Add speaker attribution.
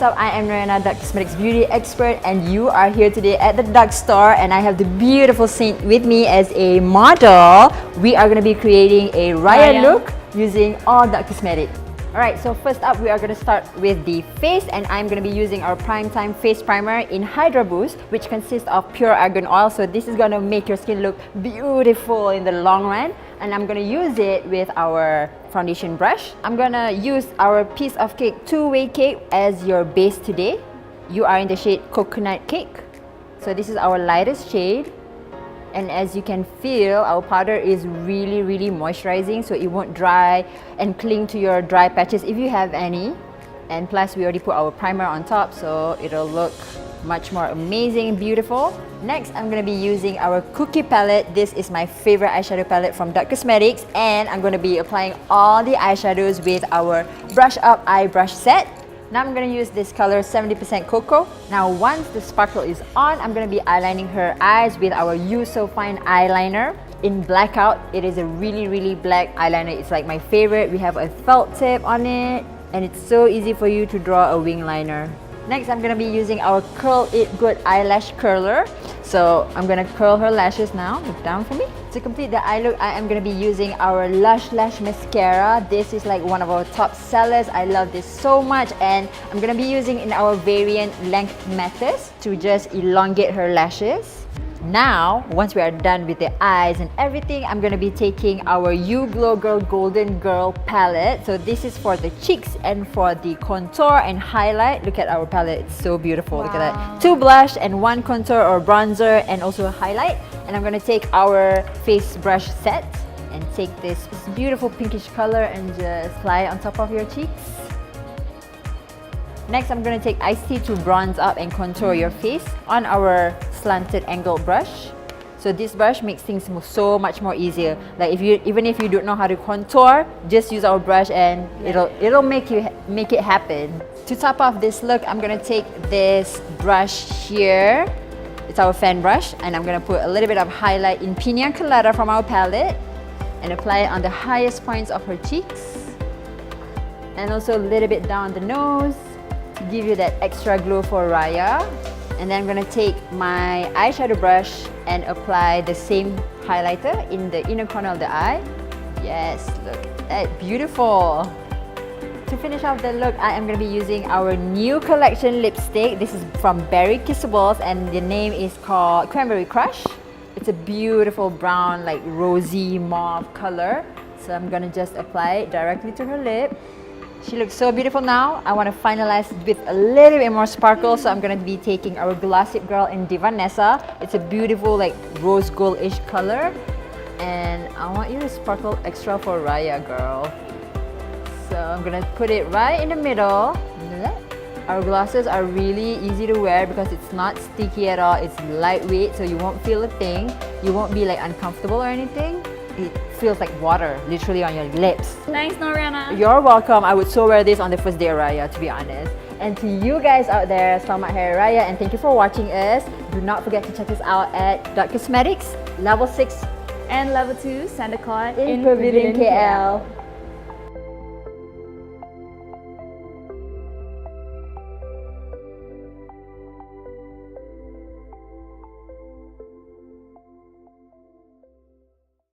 Speaker 1: up? I am Raya, dUCk Cosmetics beauty expert, and you are here today at the dUCk store, and I have the beautiful Saint with me as a model. We are going to be creating a Raya look using all dUCk Cosmetics. Alright, so first up we are going to start with the face, and I'm going to be using our Prime Time Face Primer in Hydra Boost, which consists of pure argan oil. So this is going to make your skin look beautiful in the long run. And I'm going to use it with our foundation brush. I'm going to use our Piece of Cake Two-Way Cake as your base today. You are in the shade Coconut Cake. So this is our lightest shade. And as you can feel, our powder is really moisturizing, so it won't dry and cling to your dry patches if you have any. And plus, we already put our primer on top, so it'll look much more amazing and beautiful. Next, I'm going to be using our Cookie palette. This is my favorite eyeshadow palette from dUCk Cosmetics, and I'm going to be applying all the eyeshadows with our Brush Up Eye Brush set. Now I'm going to use this color 70% Cocoa. Now once the sparkle is on, I'm going to be eyelining her eyes with our You So Fine eyeliner in Blackout. It is a really black eyeliner. It's like my favorite. We have a felt tip on it, and it's so easy for you to draw a wing liner. Next, I'm going to be using our Curl It Good eyelash curler. So I'm going to curl her lashes now. Look down for me. To complete the eye look, I am going to be using our Lush Lash Mascara. This is like one of our top sellers. I love this so much, and I'm going to be using in our variant length methods to just elongate her lashes. Now, once we are done with the eyes and everything, I'm going to be taking our You Glow Girl Golden Girl palette. So this is for the cheeks and for the contour and highlight. Look at our palette, it's so beautiful. Wow. Look at that. 2 blush and 1 contour or bronzer and also a highlight. And I'm going to take our face brush set and take this beautiful pinkish color and just apply it on top of your cheeks. Next, I'm going to take Iced Tea to bronze up and contour your face on our slanted angled brush. So this brush makes things so much more easier. Like even if you don't know how to contour, just use our brush and it'll make it happen. To top off this look, I'm going to take this brush here. It's our fan brush, and I'm going to put a little bit of highlight in Pina Colada from our palette and apply it on the highest points of her cheeks, and also a little bit down the nose to give you that extra glow for Raya. And then I'm going to take my eyeshadow brush and apply the same highlighter in the inner corner of the eye. Yes, look at that, beautiful. To finish off the look, I am going to be using our new collection lipstick. This is from Berry Kissables, and the name is called Cranberry Crush. It's a beautiful brown, like rosy mauve color. So I'm going to just apply it directly to her lip. She looks so beautiful now. I want to finalize with a little bit more sparkle, so I'm going to be taking our Glossip Girl in Divanessa. It's a beautiful like rose gold-ish color, and I want you to sparkle extra for Raya, girl. So I'm going to put it right in the middle. Our glosses are really easy to wear because it's not sticky at all. It's lightweight, so you won't feel a thing. You won't be like uncomfortable or anything. It feels like water, literally on your lips.
Speaker 2: Nice, Noriana.
Speaker 1: You're welcome. I would so wear this on the first day of Raya, to be honest. And to you guys out there, Selamat Hari Raya, and thank you for watching us. Do not forget to check us out at dUCk Cosmetics, Level 6
Speaker 2: and Level 2 Santa Claus
Speaker 1: in Pavilion, KL.